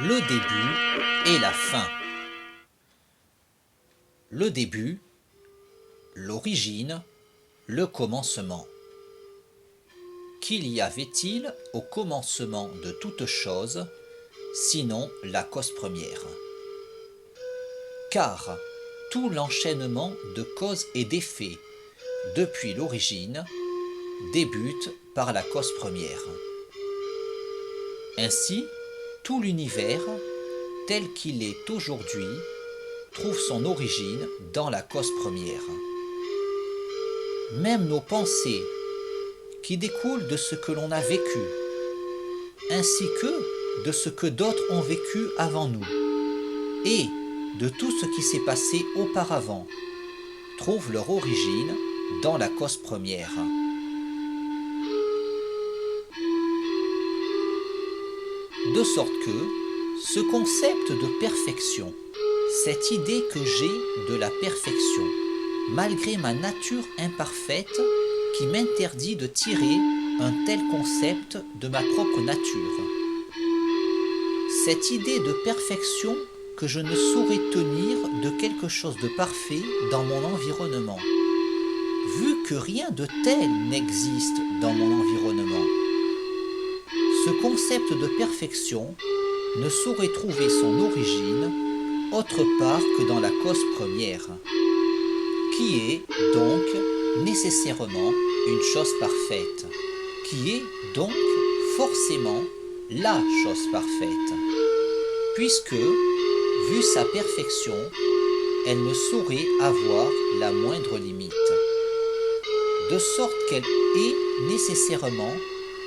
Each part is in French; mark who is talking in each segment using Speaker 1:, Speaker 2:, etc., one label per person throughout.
Speaker 1: le début et la fin. Le début, l'origine, le commencement. Qu'il y avait-il au commencement de toute chose, sinon la cause première? Car tout l'enchaînement de causes et d'effets, depuis l'origine, débute par la cause première. Ainsi, tout l'univers, tel qu'il est aujourd'hui, trouve son origine dans la cause première. Même nos pensées, qui découlent de ce que l'on a vécu, ainsi que de ce que d'autres ont vécu avant nous, et de tout ce qui s'est passé auparavant, trouvent leur origine dans la cause première. De sorte que ce concept de perfection, cette idée que j'ai de la perfection, malgré ma nature imparfaite qui m'interdit de tirer un tel concept de ma propre nature, cette idée de perfection que je ne saurais tenir de quelque chose de parfait dans mon environnement, vu que rien de tel n'existe dans mon environnement. Ce concept de perfection ne saurait trouver son origine autre part que dans la cause première, qui est donc nécessairement une chose parfaite, qui est donc forcément la chose parfaite, puisque, vu sa perfection, elle ne saurait avoir la moindre limite, de sorte qu'elle est nécessairement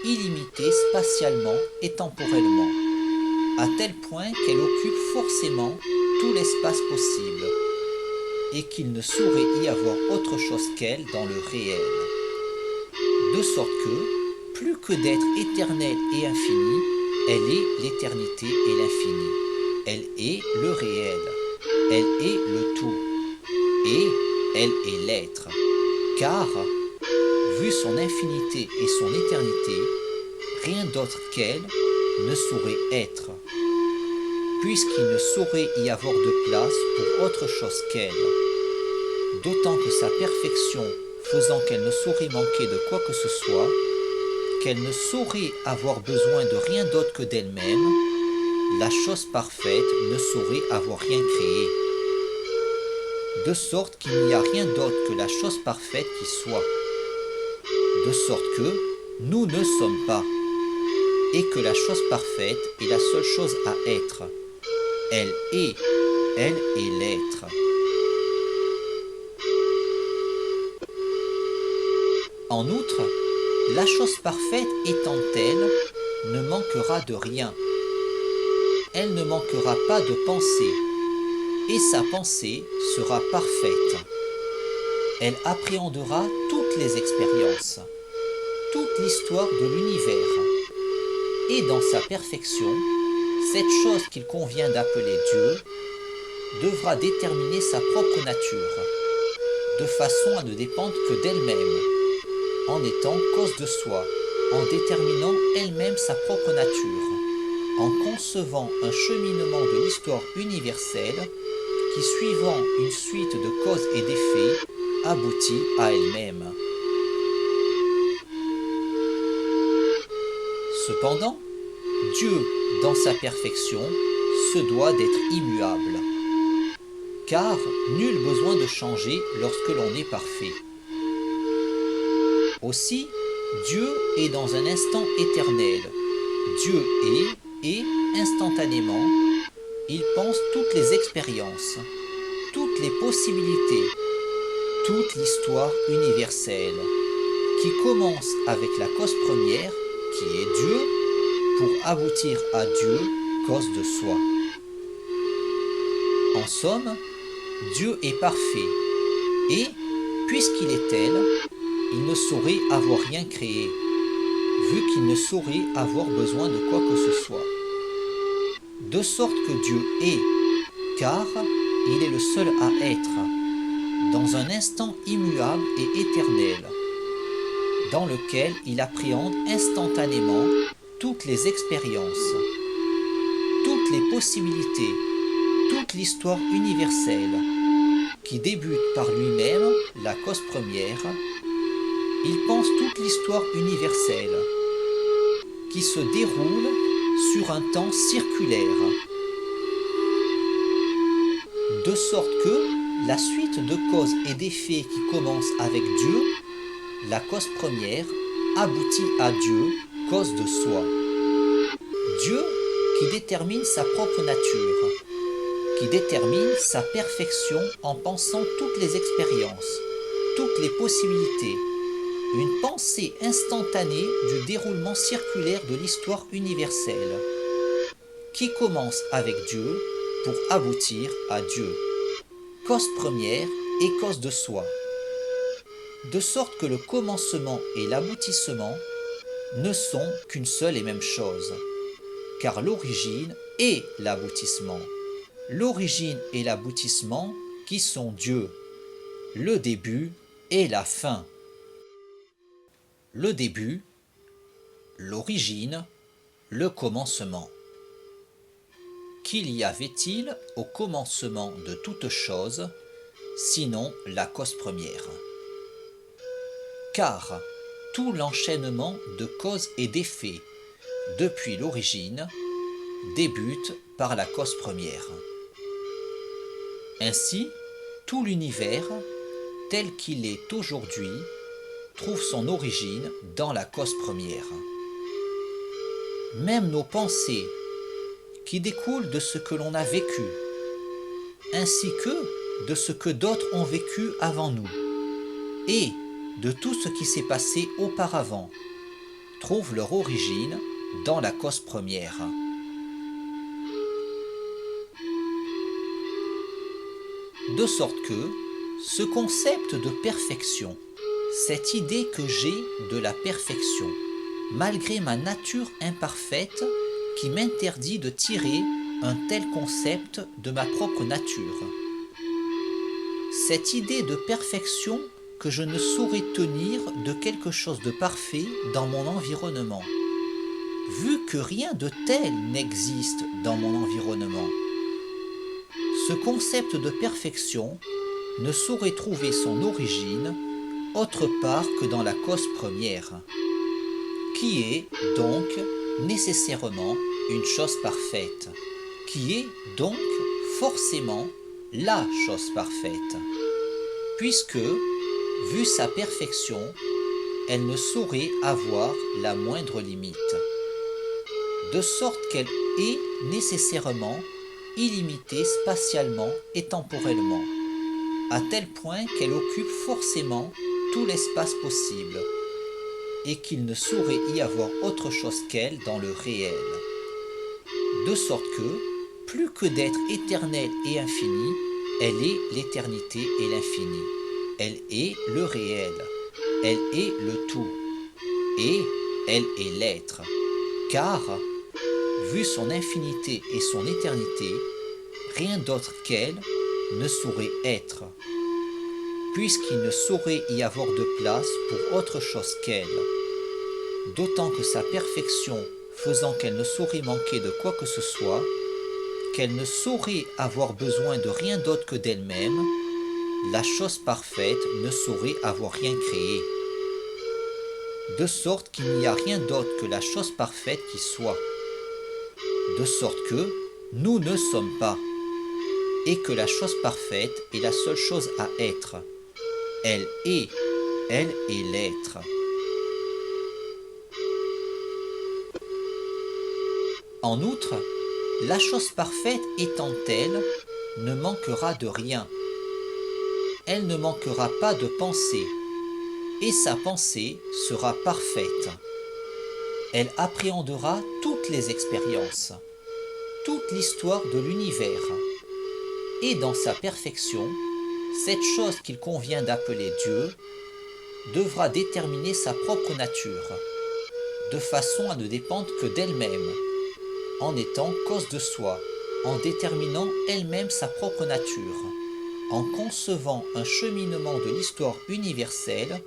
Speaker 1: illimitée spatialement et temporellement, à tel point qu'elle occupe forcément tout l'espace possible, et qu'il ne saurait y avoir autre chose qu'elle dans le réel. De sorte que, plus que d'être éternelle et infinie, elle est l'éternité et l'infini. Elle est le réel, elle est le tout, et elle est l'être, car, vu son infinité et son éternité, rien d'autre qu'elle ne saurait être, puisqu'il ne saurait y avoir de place pour autre chose qu'elle, d'autant que sa perfection faisant qu'elle ne saurait manquer de quoi que ce soit, qu'elle ne saurait avoir besoin de rien d'autre que d'elle-même, la chose parfaite ne saurait avoir rien créé, de sorte qu'il n'y a rien d'autre que la chose parfaite qui soit, de sorte que nous ne sommes pas, et que la chose parfaite est la seule chose à être. Elle est l'être. En outre, la chose parfaite étant telle, ne manquera de rien. Elle ne manquera pas de pensée, et sa pensée sera parfaite. Elle appréhendera toutes les expériences, toute l'histoire de l'univers, et dans sa perfection, cette chose qu'il convient d'appeler Dieu devra déterminer sa propre nature, de façon à ne dépendre que d'elle-même, en étant cause de soi, en déterminant elle-même sa propre nature, en concevant un cheminement de l'histoire universelle qui, suivant une suite de causes et d'effets, aboutit à elle-même. Cependant, Dieu, dans sa perfection, se doit d'être immuable, car nul besoin de changer lorsque l'on est parfait. Aussi, Dieu est dans un instant éternel. Dieu est, et instantanément, il pense toutes les expériences, toutes les possibilités, toute l'histoire universelle, qui commence avec la cause première, qui est Dieu, pour aboutir à Dieu, cause de soi. En somme, Dieu est parfait, et, puisqu'il est tel, il ne saurait avoir rien créé, vu qu'il ne saurait avoir besoin de quoi que ce soit. De sorte que Dieu est, car il est le seul à être, dans un instant immuable et éternel, dans lequel il appréhende instantanément toutes les expériences, toute toutes les possibilités, toute l'histoire universelle, qui débute par lui-même, la cause première, il pense toute l'histoire universelle, qui se déroule sur un temps circulaire, de sorte que la suite de causes et d'effets qui commence avec Dieu, la cause première, aboutit à Dieu, cause de soi. Dieu qui détermine sa propre nature, qui détermine sa perfection en pensant toutes les expériences, toutes les possibilités, une pensée instantanée du déroulement circulaire de l'histoire universelle, qui commence avec Dieu pour aboutir à Dieu, cause première et cause de soi, de sorte que le commencement et l'aboutissement ne sont qu'une seule et même chose, car l'origine est l'aboutissement. L'origine et l'aboutissement qui sont Dieu, le début et la fin. Le début, l'origine, le commencement. Qu'il y avait-il au commencement de toute chose, sinon la cause première? Car tout l'enchaînement de causes et d'effets, depuis l'origine, débute par la cause première. Ainsi, tout l'univers, tel qu'il est aujourd'hui, trouve son origine dans la cause première. Même nos pensées, qui découlent de ce que l'on a vécu, ainsi que de ce que d'autres ont vécu avant nous, et de tout ce qui s'est passé auparavant, trouvent leur origine dans la cause première. De sorte que ce concept de perfection, cette idée que j'ai de la perfection, malgré ma nature imparfaite qui m'interdit de tirer un tel concept de ma propre nature, cette idée de perfection que je ne saurais tenir de quelque chose de parfait dans mon environnement, vu que rien de tel n'existe dans mon environnement. Ce concept de perfection ne saurait trouver son origine autre part que dans la cause première, qui est donc nécessairement une chose parfaite, qui est donc forcément la chose parfaite, puisque, vu sa perfection, elle ne saurait avoir la moindre limite, de sorte qu'elle est nécessairement illimitée spatialement et temporellement, à tel point qu'elle occupe forcément tout l'espace possible, et qu'il ne saurait y avoir autre chose qu'elle dans le réel. De sorte que, plus que d'être éternelle et infinie, elle est l'éternité et l'infini. Elle est le réel, elle est le tout, et elle est l'être, car, vu son infinité et son éternité, rien d'autre qu'elle ne saurait être, puisqu'il ne saurait y avoir de place pour autre chose qu'elle, d'autant que sa perfection faisant qu'elle ne saurait manquer de quoi que ce soit, qu'elle ne saurait avoir besoin de rien d'autre que d'elle-même, la chose parfaite ne saurait avoir rien créé, de sorte qu'il n'y a rien d'autre que la chose parfaite qui soit, de sorte que nous ne sommes pas, et que la chose parfaite est la seule chose à être. Elle est l'être. En outre, la chose parfaite étant telle, ne manquera de rien. Elle ne manquera pas de pensée, et sa pensée sera parfaite. Elle appréhendera toutes les expériences, toute l'histoire de l'univers, et dans sa perfection, cette chose qu'il convient d'appeler Dieu devra déterminer sa propre nature, de façon à ne dépendre que d'elle-même, en étant cause de soi, en déterminant elle-même sa propre nature, en concevant un cheminement de l'histoire universelle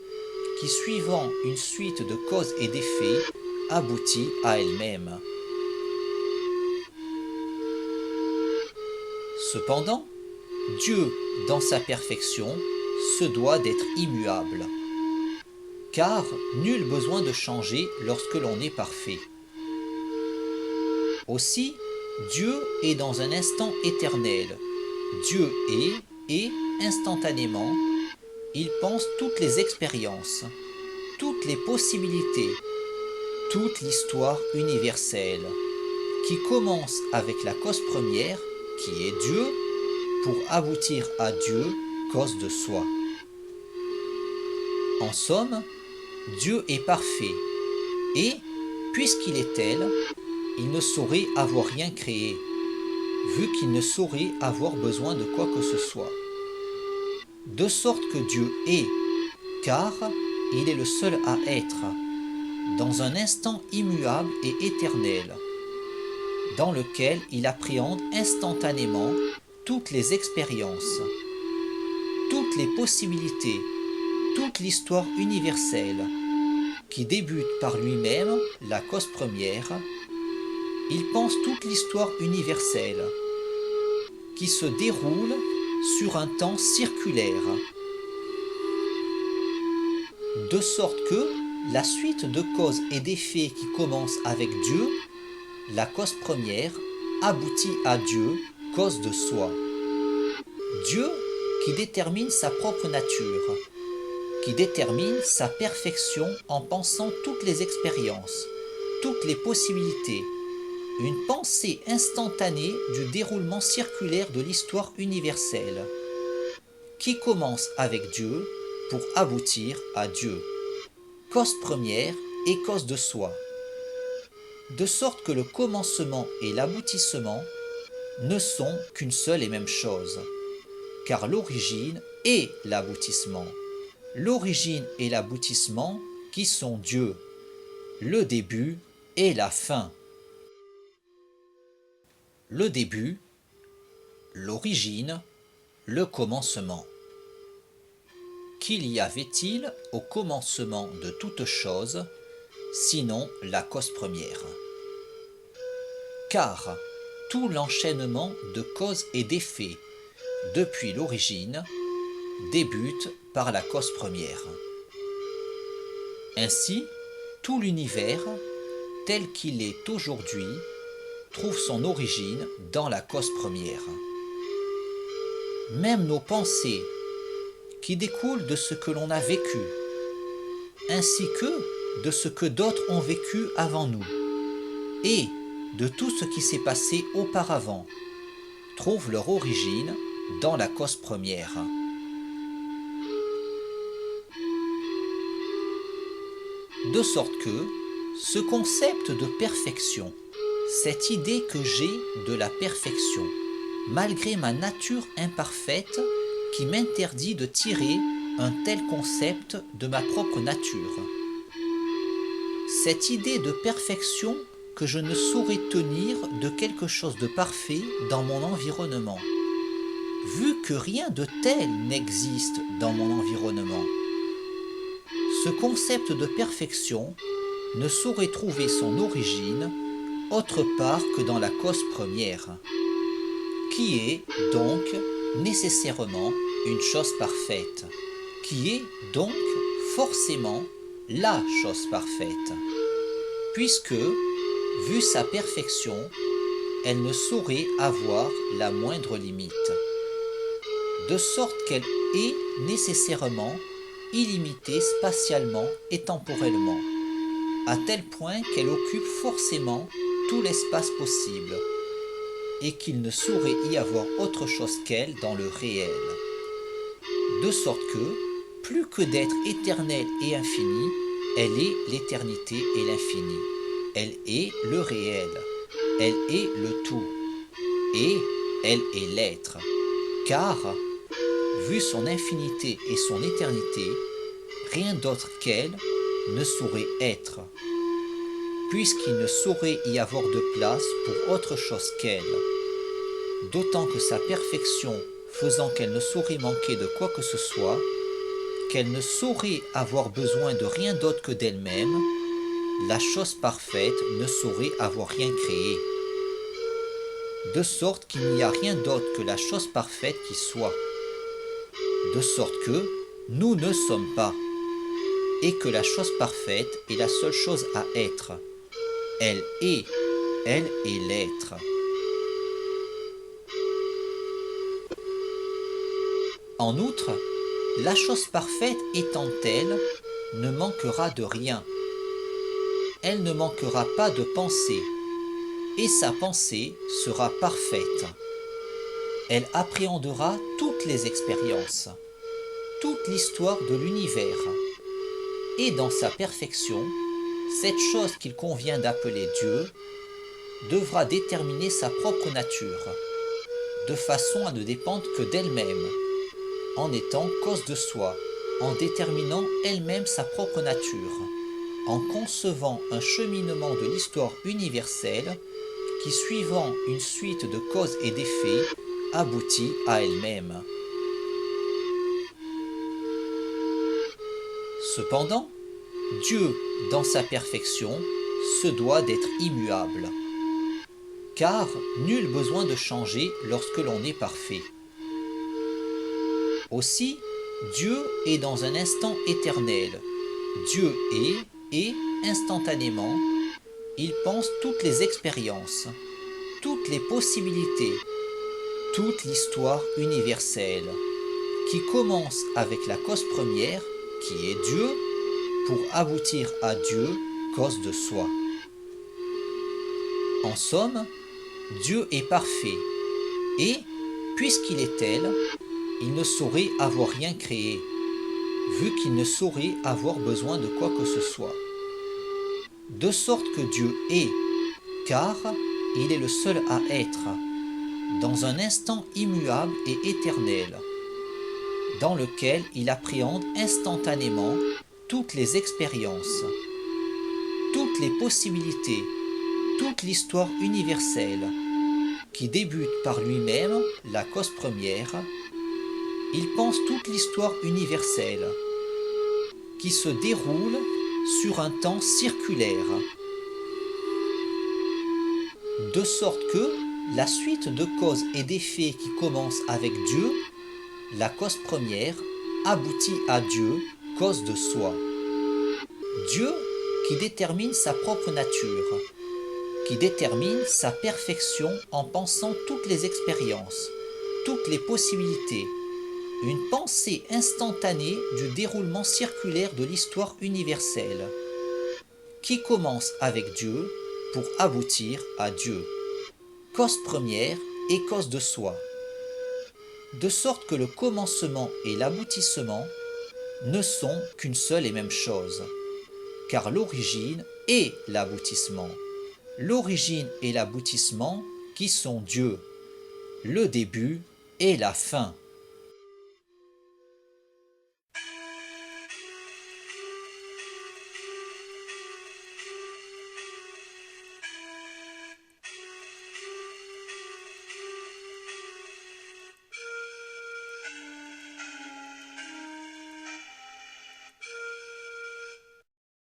Speaker 1: qui, suivant une suite de causes et d'effets, aboutit à elle-même. Cependant, Dieu, dans sa perfection, se doit d'être immuable, car nul besoin de changer lorsque l'on est parfait. Aussi, Dieu est dans un instant éternel. Dieu est, et instantanément, il pense toutes les expériences, toutes les possibilités, toute l'histoire universelle, qui commence avec la cause première, qui est Dieu, pour aboutir à Dieu, cause de soi. En somme, Dieu est parfait, et, puisqu'il est tel, il ne saurait avoir rien créé, vu qu'il ne saurait avoir besoin de quoi que ce soit. De sorte que Dieu est, car il est le seul à être, dans un instant immuable et éternel, dans lequel il appréhende instantanément toutes les expériences, toutes les possibilités, toute l'histoire universelle, qui débute par lui-même, la cause première. Il pense toute l'histoire universelle, qui se déroule sur un temps circulaire, de sorte que la suite de causes et d'effets qui commence avec Dieu, la cause première, aboutit à Dieu, cause de soi. Dieu qui détermine sa propre nature, qui détermine sa perfection en pensant toutes les expériences, toutes les possibilités, une pensée instantanée du déroulement circulaire de l'histoire universelle, qui commence avec Dieu pour aboutir à Dieu, cause première et cause de soi, de sorte que le commencement et l'aboutissement ne sont qu'une seule et même chose, car l'origine est l'aboutissement, l'origine et l'aboutissement qui sont Dieu, le début et la fin. Le début, l'origine, le commencement. Qu'il y avait-il au commencement de toute chose, sinon la cause première? Car tout l'enchaînement de causes et d'effets, depuis l'origine, débute par la cause première. Ainsi, tout l'univers, tel qu'il est aujourd'hui, trouve son origine dans la cause première. Même nos pensées, qui découlent de ce que l'on a vécu, ainsi que de ce que d'autres ont vécu avant nous, et de tout ce qui s'est passé auparavant, trouvent leur origine dans la cause première. De sorte que ce concept de perfection, cette idée que j'ai de la perfection, malgré ma nature imparfaite qui m'interdit de tirer un tel concept de ma propre nature. Cette idée de perfection que je ne saurais tenir de quelque chose de parfait dans mon environnement, vu que rien de tel n'existe dans mon environnement. Ce concept de perfection ne saurait trouver son origine autre part que dans la cause première, qui est donc nécessairement une chose parfaite, qui est donc forcément la chose parfaite, puisque, vu sa perfection, elle ne saurait avoir la moindre limite, de sorte qu'elle est nécessairement illimitée spatialement et temporellement, à tel point qu'elle occupe forcément tout l'espace possible, et qu'il ne saurait y avoir autre chose qu'elle dans le réel. De sorte que, plus que d'être éternelle et infinie, elle est l'éternité et l'infini. Elle est le réel, elle est le tout, et elle est l'être. Car, vu son infinité et son éternité, rien d'autre qu'elle ne saurait être, puisqu'il ne saurait y avoir de place pour autre chose qu'elle, d'autant que sa perfection faisant qu'elle ne saurait manquer de quoi que ce soit, qu'elle ne saurait avoir besoin de rien d'autre que d'elle-même, la chose parfaite ne saurait avoir rien créé. de sorte qu'il n'y a rien d'autre que la chose parfaite qui soit, de sorte que nous ne sommes pas, et que la chose parfaite est la seule chose à être. Elle est l'être. En outre, la chose parfaite étant telle, ne manquera de rien. Elle ne manquera pas de pensée, et sa pensée sera parfaite. Elle appréhendera toutes les expériences, toute l'histoire de l'univers, et dans sa perfection, cette chose qu'il convient d'appeler Dieu devra déterminer sa propre nature, de façon à ne dépendre que d'elle-même, en étant cause de soi, en déterminant elle-même sa propre nature, en concevant un cheminement de l'histoire universelle qui, suivant une suite de causes et d'effets, aboutit à elle-même. Cependant, Dieu, dans sa perfection, se doit d'être immuable, car nul besoin de changer lorsque l'on est parfait. Aussi, Dieu est dans un instant éternel. Dieu est, et instantanément, il pense toutes les expériences, toutes les possibilités, toute l'histoire universelle, qui commence avec la cause première, qui est Dieu, pour aboutir à Dieu, cause de soi. En somme, Dieu est parfait, et, puisqu'il est tel, il ne saurait avoir rien créé, vu qu'il ne saurait avoir besoin de quoi que ce soit. De sorte que Dieu est, car il est le seul à être, dans un instant immuable et éternel, dans lequel il appréhende instantanément toutes les expériences, toutes les possibilités, toute l'histoire universelle, qui débute par lui-même, la cause première. Il pense toute l'histoire universelle, qui se déroule sur un temps circulaire, de sorte que la suite de causes et d'effets qui commence avec Dieu, la cause première, aboutit à Dieu, cause de soi. Dieu qui détermine sa propre nature, qui détermine sa perfection en pensant toutes les expériences, toutes les possibilités, une pensée instantanée du déroulement circulaire de l'histoire universelle, qui commence avec Dieu pour aboutir à Dieu, cause première et cause de soi, de sorte que le commencement et l'aboutissement ne sont qu'une seule et même chose, car l'origine est l'aboutissement, l'origine et l'aboutissement qui sont Dieu, le début et la fin.